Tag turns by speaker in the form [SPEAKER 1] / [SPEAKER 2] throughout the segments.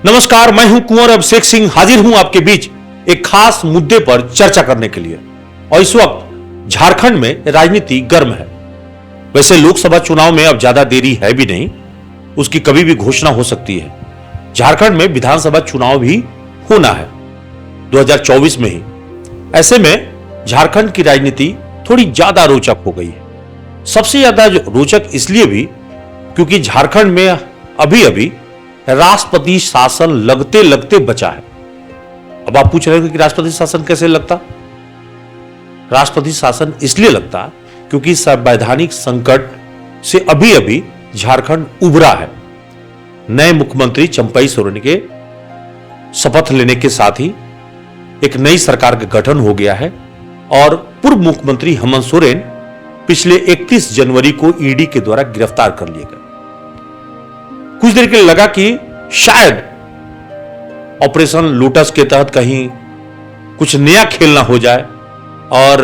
[SPEAKER 1] नमस्कार, मैं हूं कुंवर अभिषेक सिंह, हाजिर हूं आपके बीच एक खास मुद्दे पर चर्चा करने के लिए। और इस वक्त झारखंड में राजनीति गर्म है। वैसे लोकसभा चुनाव में अब ज्यादा देरी है भी नहीं, उसकी कभी भी घोषणा हो सकती है। झारखंड में विधानसभा चुनाव भी होना है 2024 में ही। ऐसे में झारखंड की राजनीति थोड़ी ज्यादा रोचक हो गई है। सबसे ज्यादा रोचक इसलिए भी क्योंकि झारखंड में अभी अभी राष्ट्रपति शासन लगते लगते बचा है। अब आप पूछ रहे हो कि राष्ट्रपति शासन कैसे लगता? राष्ट्रपति शासन इसलिए लगता क्योंकि संवैधानिक संकट से अभी अभी झारखंड उभरा है। नए मुख्यमंत्री चंपई सोरेन के शपथ लेने के साथ ही एक नई सरकार का गठन हो गया है और पूर्व मुख्यमंत्री हेमंत सोरेन पिछले 31 जनवरी को ईडी के द्वारा गिरफ्तार कर लिए गए। कुछ देर के लिए लगा कि शायद ऑपरेशन लोटस के तहत कहीं कुछ नया खेल ना हो जाए और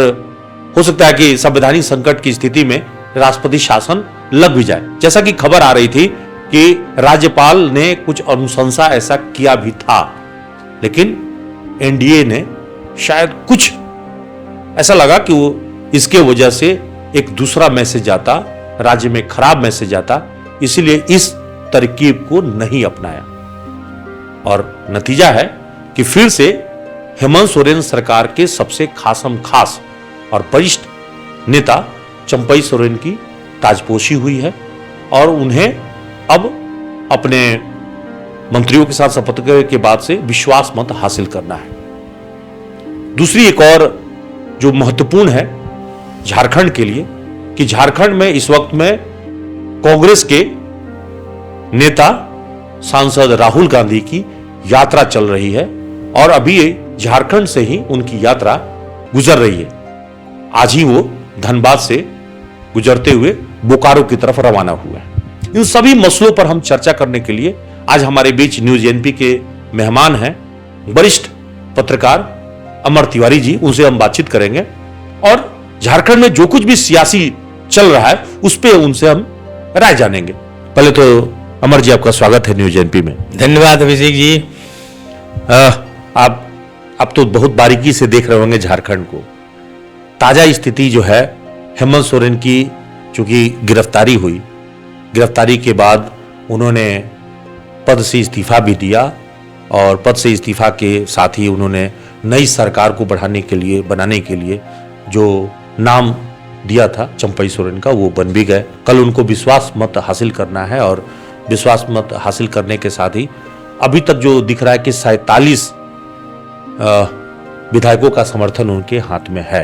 [SPEAKER 1] हो सकता है कि संवैधानिक संकट की स्थिति में राष्ट्रपति शासन लग भी जाए। जैसा कि खबर आ रही थी कि राज्यपाल ने कुछ अनुशंसा ऐसा किया भी था, लेकिन एनडीए ने शायद कुछ ऐसा लगा कि वो इसके वजह से एक दूसरा मैसेज आता, राज्य में खराब मैसेज आता, इसीलिए इस तरकीब को नहीं अपनाया। और नतीजा है कि फिर से हेमंत सोरेन सरकार के सबसे खासम खास और वरिष्ठ नेता चंपई सोरेन की ताजपोशी हुई है और उन्हें अब अपने मंत्रियों के साथ शपथ के बाद से विश्वास मत हासिल करना है। दूसरी एक और जो महत्वपूर्ण है झारखंड के लिए कि झारखंड में इस वक्त में कांग्रेस के नेता सांसद राहुल गांधी की यात्रा चल रही है और अभी झारखंड से ही उनकी यात्रा गुजर रही है। आज ही वो धनबाद से गुजरते हुए बोकारो की तरफ रवाना हुआ है। इन सभी मसलों पर हम चर्चा करने के लिए आज हमारे बीच न्यूज एनपी के मेहमान हैं वरिष्ठ पत्रकार अमर तिवारी जी। उनसे हम बातचीत करेंगे और झारखंड में जो कुछ भी सियासी चल रहा है उस पर उनसे हम राय जानेंगे। पहले तो अमर जी, आपका स्वागत है न्यूज एनपी में।
[SPEAKER 2] धन्यवाद अभिषेक जी।
[SPEAKER 1] आप तो बहुत बारीकी से देख रहे होंगे झारखंड को। ताजा स्थिति जो है, हेमंत सोरेन की चूंकि गिरफ्तारी हुई, गिरफ्तारी के बाद उन्होंने पद से इस्तीफा भी दिया और पद से इस्तीफा के साथ ही उन्होंने नई सरकार को बनाने के लिए जो नाम दिया था चंपई सोरेन का, वो बन भी गए। कल उनको विश्वास मत हासिल करना है और विश्वास मत हासिल करने के साथ ही अभी तक जो दिख रहा है कि 47 विधायकों का समर्थन उनके हाथ में है।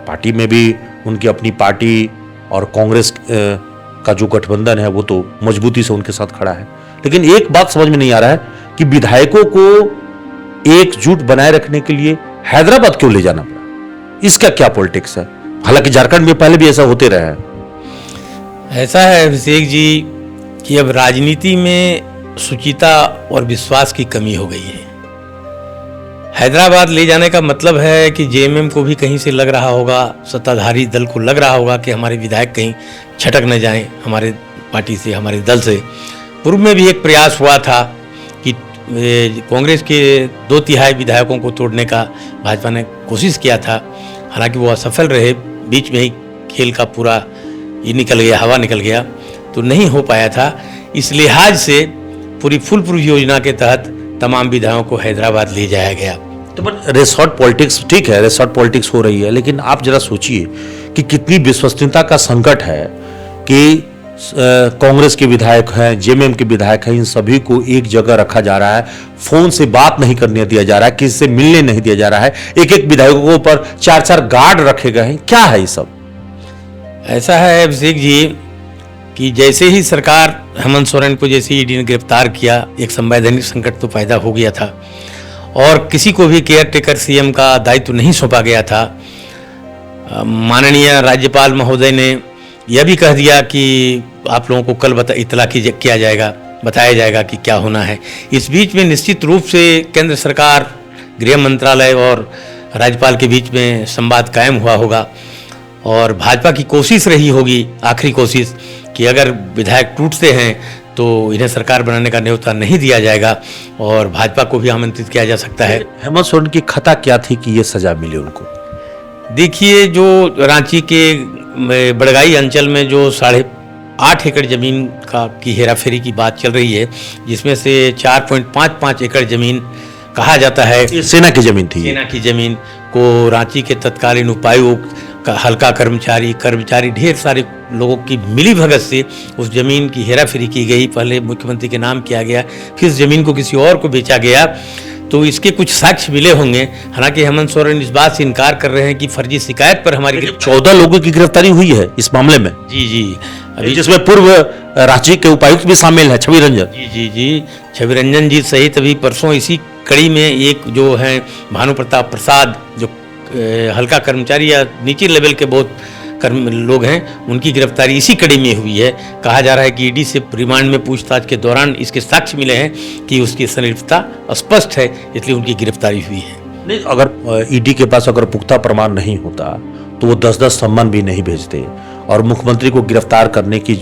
[SPEAKER 1] पार्टी में भी उनकी अपनी पार्टी और कांग्रेस का जो गठबंधन है वो तो मजबूती से उनके साथ खड़ा है। लेकिन एक बात समझ में नहीं आ रहा है कि विधायकों को एकजुट बनाए रखने के लिए हैदराबाद क्यों ले जाना पड़ा? इसका क्या पॉलिटिक्स है? हालांकि झारखंड में पहले भी ऐसा होते रहा है।
[SPEAKER 2] ऐसा है अभिषेक जी कि अब राजनीति में शुचिता और विश्वास की कमी हो गई है। हैदराबाद ले जाने का मतलब है कि जेएमएम को भी कहीं से लग रहा होगा, सत्ताधारी दल को लग रहा होगा कि हमारे विधायक कहीं छटक न जाएं हमारे पार्टी से, हमारे दल से। पूर्व में भी एक प्रयास हुआ था कि कांग्रेस के 2/3 विधायकों को तोड़ने का भाजपा ने कोशिश किया था, हालांकि वो असफल रहे। बीच में ही खेल का पूरा ये निकल गया, हवा निकल गया, तो नहीं हो पाया था। इस लिहाज से पूरी फुल प्रूफ योजना के तहत तमाम विधायकों को हैदराबाद ले जाया गया।
[SPEAKER 1] तो रिसोर्ट पॉलिटिक्स, ठीक है, रिसोर्ट पॉलिटिक्स हो रही है, लेकिन आप जरा सोचिए कि कितनी विश्वसनीयता का संकट है कि कांग्रेस के विधायक हैं, जेएमएम के विधायक हैं, इन सभी को एक जगह रखा जा रहा है। फोन से बात नहीं करने दिया जा रहा है, किसी से मिलने नहीं दिया जा रहा है। एक एक विधायकों पर 4-4 गार्ड रखे गए हैं। क्या है ये सब?
[SPEAKER 2] ऐसा है अभिषेक जी कि जैसे ही सरकार हेमंत सोरेन को जैसे ईडी ने गिरफ्तार किया, एक संवैधानिक संकट तो पैदा हो गया था और किसी को भी केयर टेकर सीएम का दायित्व नहीं सौंपा गया था। माननीय राज्यपाल महोदय ने यह भी कह दिया कि आप लोगों को कल इतला किया जाएगा, बताया जाएगा कि क्या होना है। इस बीच में निश्चित रूप से केंद्र सरकार, गृह मंत्रालय और राज्यपाल के बीच में संवाद कायम हुआ होगा और भाजपा की कोशिश रही होगी, आखिरी कोशिश, कि अगर विधायक टूटते हैं तो इन्हें सरकार बनाने का न्योता नहीं दिया जाएगा और भाजपा को भी आमंत्रित किया जा सकता है।
[SPEAKER 1] हेमंत सोरेन की खता क्या थी कि ये सजा मिली उनको?
[SPEAKER 2] देखिए, जो रांची के बड़गाई अंचल में जो 8.5 एकड़ जमीन की हेराफेरी की बात चल रही है, जिसमें से 4.55 एकड़ जमीन कहा जाता है
[SPEAKER 1] ये सेना की जमीन थी।
[SPEAKER 2] सेना की जमीन को रांची के तत्कालीन उपायुक्त का हल्का कर्मचारी ढेर सारे लोगों की मिली भगत से उस जमीन की हेराफेरी की गई। पहले मुख्यमंत्री के नाम किया गया, फिर इस जमीन को किसी और को बेचा गया। तो इसके कुछ साक्ष्य मिले होंगे। हालांकि हेमंत सोरेन इस बात से इनकार कर रहे हैं कि फर्जी शिकायत पर हमारी
[SPEAKER 1] 14 लोगों की गिरफ्तारी हुई है इस मामले में।
[SPEAKER 2] जी
[SPEAKER 1] अभी जिसमें पूर्व रांची के उपायुक्त भी शामिल है, छवि रंजन।
[SPEAKER 2] जी छवि रंजन जी सहित अभी परसों इसी कड़ी में एक जो है भानु प्रताप प्रसाद, जो हल्का कर्मचारी या नीचे लेवल के बहुत लोग हैं, उनकी गिरफ्तारी इसी कड़ी में हुई है। कहा जा रहा है कि ईडी से रिमांड में पूछताछ के दौरान इसके साक्ष्य मिले हैं कि उसकी संलिप्तता स्पष्ट है, इसलिए उनकी गिरफ्तारी हुई है।
[SPEAKER 1] नहीं, अगर ईडी के पास अगर पुख्ता प्रमाण नहीं होता तो वो 10-10 सम्मन भी नहीं भेजते और मुख्यमंत्री को गिरफ्तार करने की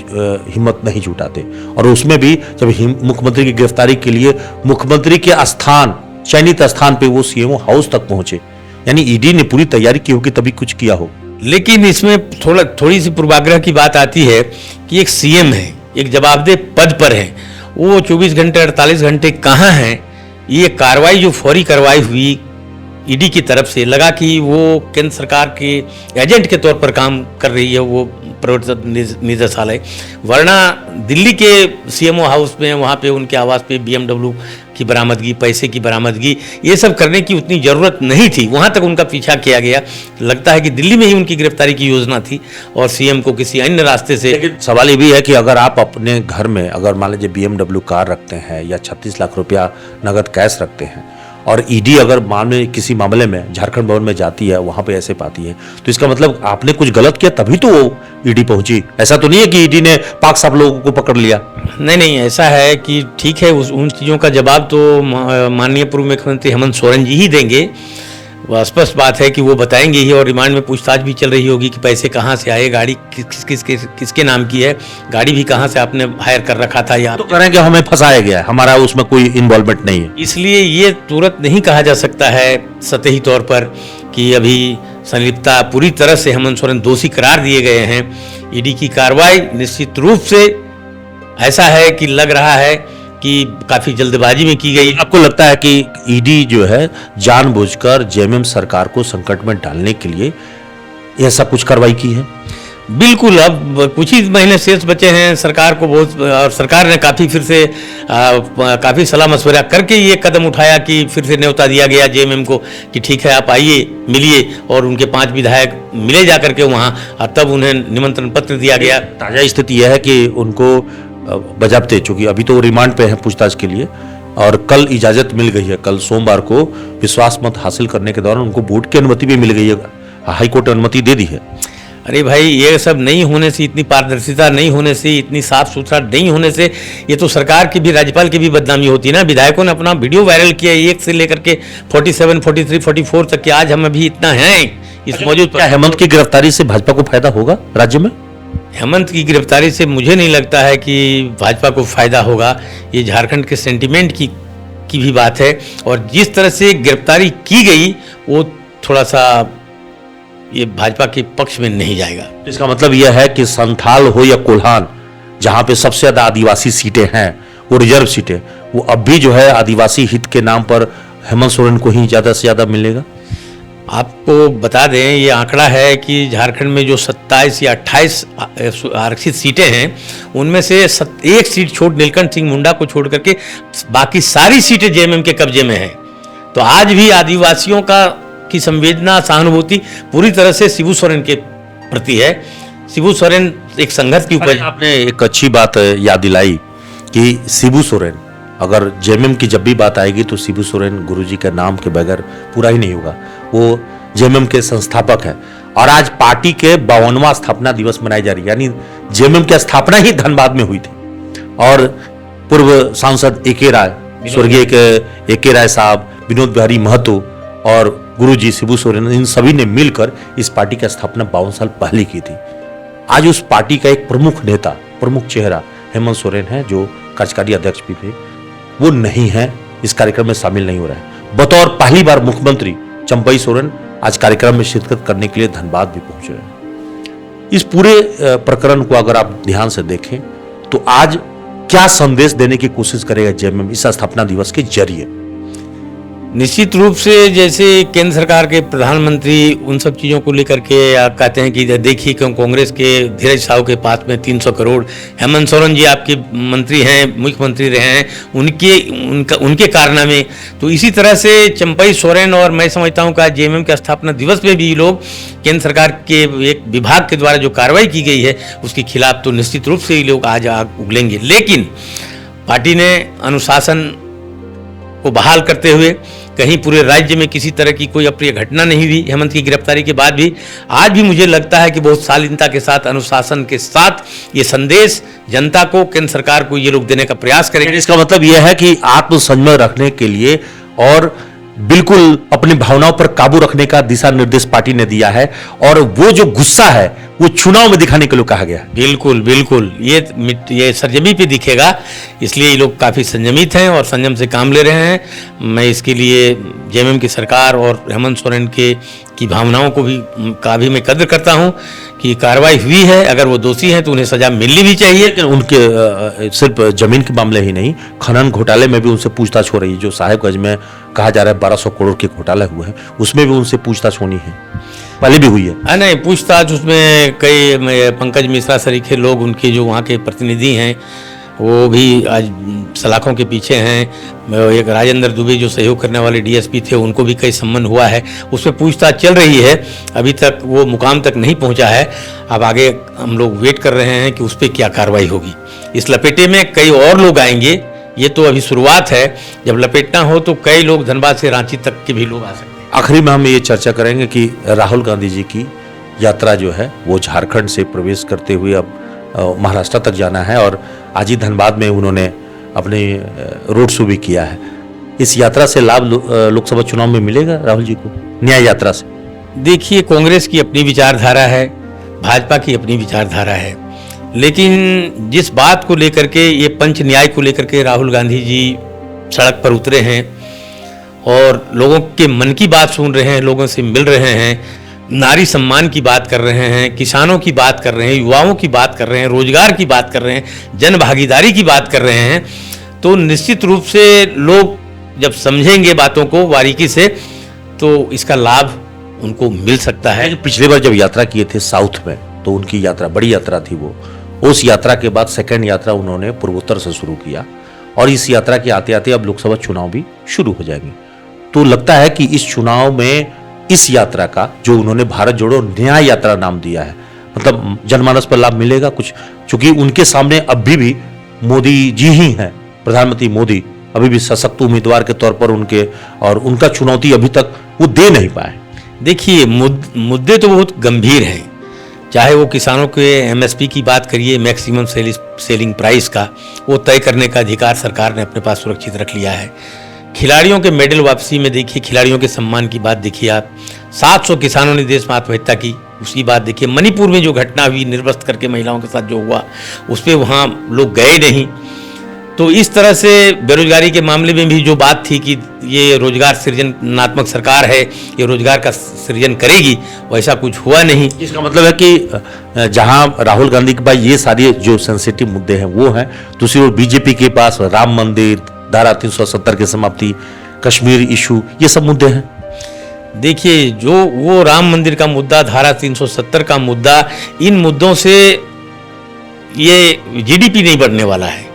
[SPEAKER 1] हिम्मत नहीं जुटाते। और उसमें भी जब मुख्यमंत्री की गिरफ्तारी के लिए मुख्यमंत्री के स्थान, चयनित स्थान पे वो सीएमओ हाउस तक पहुंचे, यानी ईडी ने पूरी तैयारी की होगी तभी कुछ किया हो।
[SPEAKER 2] लेकिन इसमें थोड़ी सी पूर्वाग्रह की बात आती है कि एक सीएम है, एक जवाबदेह पद पर है, वो 24 घंटे 48 घंटे कहाँ हैं। ये कार्रवाई जो फौरी कार्रवाई हुई ईडी की तरफ से, लगा कि वो केंद्र सरकार के एजेंट के तौर पर काम कर रही है वो प्रवर्तन निदेशालय, वरना दिल्ली के सीएमओ हाउस में वहाँ पे उनके आवास पे BMW की बरामदगी, पैसे की बरामदगी, ये सब करने की उतनी ज़रूरत नहीं थी। वहाँ तक उनका पीछा किया गया। लगता है कि दिल्ली में ही उनकी गिरफ्तारी की योजना थी और सीएम को किसी अन्य रास्ते से।
[SPEAKER 1] लेकिन सवाल ये भी है कि अगर आप अपने घर में अगर मान लीजिए BMW कार रखते हैं या 36 लाख रुपया नगद कैश रखते हैं और ईडी अगर किसी मामले में झारखंड भवन में जाती है, वहां पे ऐसे पाती है, तो इसका मतलब आपने कुछ गलत किया तभी तो वो ईडी पहुंची। ऐसा तो नहीं है कि ईडी ने पाक साहब लोगों को पकड़ लिया।
[SPEAKER 2] नहीं, ऐसा है कि ठीक है, उन चीज़ों का जवाब तो माननीय पूर्व मुख्यमंत्री हेमंत सोरेन जी ही देंगे। वह स्पष्ट बात है कि वो बताएंगे ही और रिमांड में पूछताछ भी चल रही होगी कि पैसे कहाँ से आए, गाड़ी किसके नाम की है, गाड़ी भी कहाँ से आपने हायर कर रखा था। या
[SPEAKER 1] तो कह रहे हैं कि हमें फंसाया गया है, हमारा उसमें कोई इन्वॉल्वमेंट नहीं है।
[SPEAKER 2] इसलिए ये तुरंत नहीं कहा जा सकता है सतही तौर पर कि अभी संलिप्तता पूरी तरह से हेमंत सोरेन दोषी करार दिए गए हैं। ईडी की कार्रवाई निश्चित रूप से ऐसा है कि लग रहा है कि काफी जल्दबाजी में की गई।
[SPEAKER 1] आपको लगता है कि ईडी जो है जानबूझकर जेएमएम सरकार को संकट में डालने के लिए ऐसा कुछ कार्रवाई की है?
[SPEAKER 2] बिल्कुल, अब कुछ ही महीने शेष बचे हैं सरकार को, बहुत, और सरकार ने काफ़ी फिर से काफ़ी सलाह मशवरा करके ये कदम उठाया कि फिर से न्योता दिया गया जेएमएम को कि ठीक है आप आइए, मिलिए, और उनके 5 विधायक मिले जा करके वहाँ, और तब उन्हें निमंत्रण पत्र दिया गया।
[SPEAKER 1] ताज़ा स्थिति यह है कि उनको बजाबते, चूंकि अभी तो रिमांड पे है पूछताछ के लिए, और कल इजाज़त मिल गई है। कल सोमवार को विश्वास मत हासिल करने के दौरान उनको बोर्ड की अनुमति भी मिल गई है, हाईकोर्ट अनुमति दे दी है।
[SPEAKER 2] अरे भाई, ये सब नहीं होने से, इतनी पारदर्शिता नहीं होने से, इतनी साफ सुथरा नहीं होने से, ये तो सरकार की भी, राज्यपाल की भी बदनामी होती है ना। विधायकों ने अपना वीडियो वायरल किया 1 से लेकर के 47, 43, 44 तक के, आज हम अभी इतना हैं इस मौजूद।
[SPEAKER 1] क्या हेमंत की गिरफ्तारी से भाजपा को फायदा होगा राज्य में?
[SPEAKER 2] हेमंत की गिरफ्तारी से मुझे नहीं लगता है कि भाजपा को फायदा होगा। ये झारखंड के सेंटिमेंट की भी बात है, और जिस तरह से गिरफ्तारी की गई वो थोड़ा सा ये भाजपा के पक्ष में नहीं जाएगा।
[SPEAKER 1] इसका मतलब यह है कि संथाल हो या कोल्हान, जहां पे सबसे ज्यादा आदिवासी सीटें हैं, वो रिजर्व सीटें, वो अब भी जो है आदिवासी हित के नाम पर हेमंत सोरेन को ही ज्यादा से ज्यादा मिलेगा।
[SPEAKER 2] आपको बता दें, ये आंकड़ा है कि झारखंड में जो 27 या 28 आरक्षित सीटें हैं, उनमें से 1 सीट छोड़, नीलकंठ सिंह मुंडा को छोड़ करके बाकी सारी सीटें जेएमएम के कब्जे में हैं। तो आज भी आदिवासियों की संवेदना, सहानुभूति पूरी तरह से शिबू सोरेन के प्रति है। शिबू सोरेन एक संघर्ष की उपज।
[SPEAKER 1] आपने एक अच्छी बात याद दिलाई कि शिबू सोरेन, अगर जेएमएम की जब भी बात आएगी तो शिबू सोरेन गुरुजी के नाम के बगैर पूरा ही नहीं होगा। वो जेएमएम के संस्थापक हैं और आज पार्टी के 52वां स्थापना दिवस मनाई जा रही है, यानी जेएमएम की स्थापना ही धनबाद में हुई थी। और पूर्व सांसद एके राय, स्वर्गीय एके राय साहब, विनोद बिहारी महतो और गुरुजी शिबू सोरेन, इन सभी ने मिलकर इस पार्टी की स्थापना 52 साल पहले की थी। आज उस पार्टी का एक प्रमुख नेता, प्रमुख चेहरा हेमंत सोरेन है, जो कार्यकारी अध्यक्ष भी थे, वो नहीं है, इस कार्यक्रम में शामिल नहीं हो रहे हैं। बतौर पहली बार मुख्यमंत्री चंपई सोरेन आज कार्यक्रम में शिरकत करने के लिए धनबाद भी पहुंच रहे हैं। इस पूरे प्रकरण को अगर आप ध्यान से देखें तो आज क्या संदेश देने की कोशिश करेगा जेएमएम इस स्थापना दिवस के जरिए?
[SPEAKER 2] निश्चित रूप से जैसे केंद्र सरकार के प्रधानमंत्री उन सब चीज़ों को लेकर के कहते हैं कि देखिए क्यों कांग्रेस के धीरज साहू के पास में 300 करोड़, हेमंत सोरेन जी आपके मंत्री हैं, मुख्यमंत्री रहे हैं, उनके कारनामे। तो इसी तरह से चंपई सोरेन और मैं समझता हूँ कि जेएमएम के स्थापना दिवस में भी लोग केंद्र सरकार के एक विभाग के द्वारा जो कार्रवाई की गई है उसके खिलाफ तो निश्चित रूप से ये लोग आज आग उगलेंगे। लेकिन पार्टी ने अनुशासन को बहाल करते हुए कहीं पूरे राज्य में किसी तरह की कोई अप्रिय घटना नहीं हुई हेमंत की गिरफ्तारी के बाद भी। आज भी मुझे लगता है कि बहुत शालीनता के साथ, अनुशासन के साथ ये संदेश जनता को, केंद्र सरकार को ये लोग देने का प्रयास करेंगे।
[SPEAKER 1] इसका मतलब यह है कि आत्मसंयम रखने के लिए और बिल्कुल अपनी भावनाओं पर काबू रखने का दिशा निर्देश पार्टी ने दिया है, और वो जो गुस्सा है वो चुनाव में दिखाने के लिए कहा गया है।
[SPEAKER 2] बिल्कुल बिल्कुल, ये सरजमी पे दिखेगा, इसलिए ये लोग काफ़ी संयमित हैं और संयम से काम ले रहे हैं। मैं इसके लिए जेएमएम की सरकार और हेमंत सोरेन की भावनाओं को भी मैं कद्र करता हूं कि कार्रवाई हुई है। अगर वो दोषी हैं तो उन्हें सजा मिलनी भी चाहिए।
[SPEAKER 1] लेकिन उनके सिर्फ जमीन के मामले ही नहीं, खनन घोटाले में भी उनसे पूछताछ हो रही है। जो साहेबगंज में कहा जा रहा है 1200 करोड़ के घोटाला हुए हैं, उसमें भी उनसे पूछताछ होनी है, पहले भी हुई है।
[SPEAKER 2] नहीं, पूछताछ उसमें कई पंकज मिश्रा सरीखे लोग, उनके जो वहाँ के प्रतिनिधि हैं वो भी आज सलाखों के पीछे हैं। एक राजेंद्र दुबे जो सहयोग करने वाले डीएसपी थे, उनको भी कई सम्मन हुआ है, उसमें पूछताछ चल रही है। अभी तक वो मुकाम तक नहीं पहुंचा है। अब आगे हम लोग वेट कर रहे हैं कि उस पर क्या कार्रवाई होगी। इस लपेटे में कई और लोग आएंगे, ये तो अभी शुरुआत है। जब लपेटना हो तो कई लोग धनबाद से रांची तक के भी लोग आ सकते हैं।
[SPEAKER 1] आखिरी में हम ये चर्चा करेंगे कि राहुल गांधी जी की यात्रा जो है वो झारखंड से प्रवेश करते हुए अब महाराष्ट्र तक जाना है, और आज ही धनबाद में उन्होंने अपने रोड शो भी किया है। इस यात्रा से लाभ लोकसभा चुनाव में मिलेगा राहुल जी को, न्याय यात्रा से?
[SPEAKER 2] देखिए, कांग्रेस की अपनी विचारधारा है, भाजपा की अपनी विचारधारा है, लेकिन जिस बात को लेकर के, ये पंच न्याय को लेकर के राहुल गांधी जी सड़क पर उतरे हैं और लोगों के मन की बात सुन रहे हैं, लोगों से मिल रहे हैं, नारी सम्मान की बात कर रहे हैं, किसानों की बात कर रहे हैं, युवाओं की बात कर रहे हैं, रोजगार की बात कर रहे हैं, जन भागीदारी की बात कर रहे हैं, तो निश्चित रूप से लोग जब समझेंगे बातों को बारीकी से तो इसका लाभ उनको मिल सकता है।
[SPEAKER 1] पिछले बार जब यात्रा किए थे साउथ में तो उनकी यात्रा बड़ी यात्रा थी वो। उस यात्रा के बाद सेकेंड यात्रा उन्होंने पूर्वोत्तर से शुरू किया, और इस यात्रा के आते आते अब लोकसभा चुनाव भी शुरू हो जाएंगे। तो लगता है कि इस चुनाव में इस यात्रा का, जो उन्होंने भारत जोड़ो न्याय यात्रा नाम दिया है, मतलब जनमानस पर लाभ मिलेगा कुछ, क्योंकि उनके सामने अभी भी मोदी जी ही हैं, प्रधानमंत्री मोदी अभी भी सशक्त उम्मीदवार के तौर पर उनके, और उनका चुनौती अभी तक वो दे नहीं पाए।
[SPEAKER 2] देखिए, मुद्दे तो बहुत गंभीर हैं, चाहे वो किसानों के एमएसपी की बात करिए, मैक्सिमम सेलिंग प्राइस का, वो तय करने का अधिकार सरकार ने अपने पास सुरक्षित रख लिया है। खिलाड़ियों के मेडल वापसी में देखिए, खिलाड़ियों के सम्मान की बात देखिए आप, 700 किसानों ने देश में आत्महत्या की, उसकी बात देखिए। मणिपुर में जो घटना हुई निर्वस्त्र करके महिलाओं के साथ जो हुआ, उस पर वहाँ लोग गए नहीं। तो इस तरह से बेरोजगारी के मामले में भी जो बात थी कि ये रोजगार सृजनात्मक सरकार है, ये रोजगार का सृजन करेगी, वैसा कुछ हुआ नहीं।
[SPEAKER 1] इसका मतलब है कि जहां राहुल गांधी के पास ये सारे जो सेंसिटिव मुद्दे हैं वो हैं, दूसरी ओर बीजेपी के पास राम मंदिर, धारा 370 की समाप्ति, कश्मीर इशू, ये सब मुद्दे हैं।
[SPEAKER 2] देखिए, जो वो राम मंदिर का मुद्दा, धारा 370 का मुद्दा, इन मुद्दों से ये जीडीपी नहीं बढ़ने वाला है।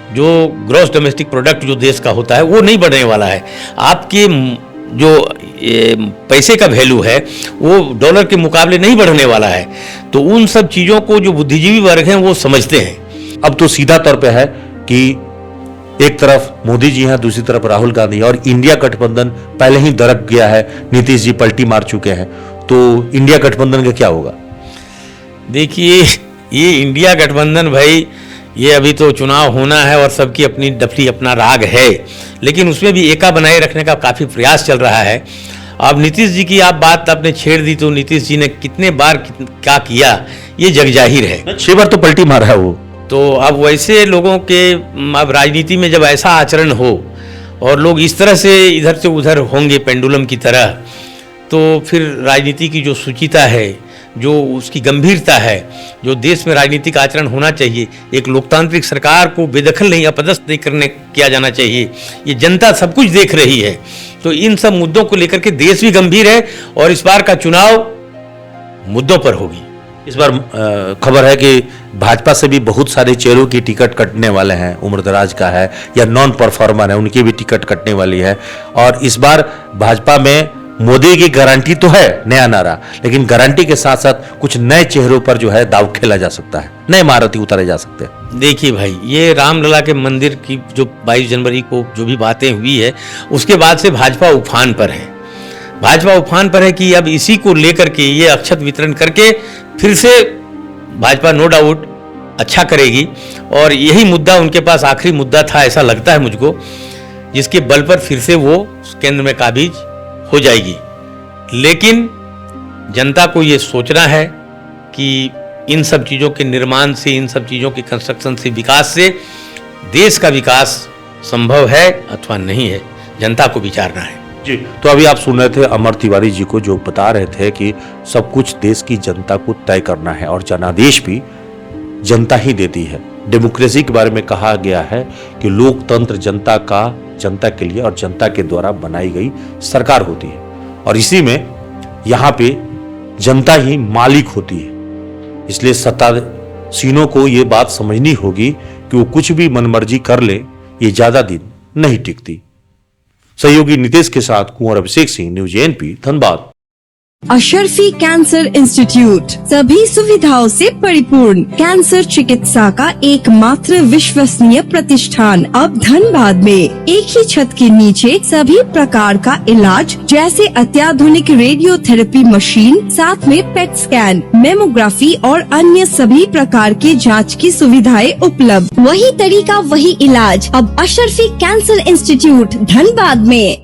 [SPEAKER 2] जो ग्रॉस डोमेस्टिक प्रोडक्ट जो देश का होता है वो नहीं बढ़ने वाला है। आपके जो पैसे का वैल्यू है वो डॉलर के मुकाबले नहीं बढ़ने वाला है। तो उन सब चीज़ों को जो बुद्धिजीवी वर्ग हैं वो समझते हैं।
[SPEAKER 1] अब तो सीधा तौर पे है कि एक तरफ मोदी जी हैं, दूसरी तरफ राहुल गांधी, और इंडिया गठबंधन पहले ही दरक गया है, नीतीश जी पलटी मार चुके हैं। तो इंडिया गठबंधन का क्या होगा?
[SPEAKER 2] देखिए, ये इंडिया गठबंधन भाई, ये अभी तो चुनाव होना है और सबकी अपनी डफली अपना राग है, लेकिन उसमें भी एका बनाए रखने का काफ़ी प्रयास चल रहा है। अब नीतीश जी की आप बात आपने छेड़ दी, तो नीतीश जी ने कितने बार क्या किया ये जग जाहिर है।
[SPEAKER 1] 6 बार तो पलटी मारा है वो।
[SPEAKER 2] तो अब वैसे लोगों के अब राजनीति में जब ऐसा आचरण हो और लोग इस तरह से इधर से उधर होंगे पेंडुलम की तरह, तो फिर राजनीति की जो शुचिता है, जो उसकी गंभीरता है, जो देश में राजनीतिक आचरण होना चाहिए, एक लोकतांत्रिक सरकार को बेदखल नहीं, अपदस्थ नहीं करने किया जाना चाहिए। ये जनता सब कुछ देख रही है, तो इन सब मुद्दों को लेकर के देश भी गंभीर है और इस बार का चुनाव मुद्दों पर होगी।
[SPEAKER 1] इस बार खबर है कि भाजपा से भी बहुत सारे चेहरों की टिकट कटने वाले हैं, उम्रदराज का है या नॉन परफॉर्मर है, उनकी भी टिकट कटने वाली है। और इस बार भाजपा में मोदी की गारंटी तो है, नया नारा, लेकिन गारंटी के साथ साथ कुछ नए चेहरों पर जो है दाव खेला जा सकता है, नए महारथी उतारे जा सकते हैं।
[SPEAKER 2] देखिए भाई, ये रामलला के मंदिर की जो 22 जनवरी को जो भी बातें हुई है, उसके बाद से भाजपा उफान पर है। भाजपा उफान पर है कि अब इसी को लेकर के ये अक्षत वितरण करके फिर से भाजपा नो डाउट अच्छा करेगी और यही मुद्दा उनके पास आखिरी मुद्दा था, ऐसा लगता है मुझको, जिसके बल पर फिर से वो केंद्र में काबिज हो जाएगी। लेकिन जनता को ये सोचना है कि इन सब चीज़ों के निर्माण से, इन सब चीज़ों के कंस्ट्रक्शन से, विकास से देश का विकास संभव है अथवा नहीं है, जनता को विचारना है।
[SPEAKER 1] जी, तो अभी आप सुन रहे थे अमर तिवारी जी को, जो बता रहे थे कि सब कुछ देश की जनता को तय करना है और जनादेश भी जनता ही देती है। डेमोक्रेसी के बारे में कहा गया है कि लोकतंत्र जनता का, जनता के लिए और जनता के द्वारा बनाई गई सरकार होती है और इसी में यहाँ पे जनता ही मालिक होती है। इसलिए सत्तासीनों को ये बात समझनी होगी कि वो कुछ भी मनमर्जी कर ले, ये ज्यादा दिन नहीं टिकती। सहयोगी नितेश के साथ Kunwar Abhishek Singh, news ANP, Dhanbad.
[SPEAKER 3] Ashrafi cancer institute सभी सुविधाओं से परिपूर्ण कैंसर चिकित्सा का एकमात्र विश्वसनीय प्रतिष्ठान अब धनबाद में। एक ही छत के नीचे सभी प्रकार का इलाज, जैसे अत्याधुनिक रेडियोथेरेपी मशीन, साथ में पेट स्कैन, मेमोग्राफी और अन्य सभी प्रकार के जांच की सुविधाएं उपलब्ध। वही तरीका, वही इलाज, अब अशरफी कैंसर इंस्टीट्यूट धनबाद में।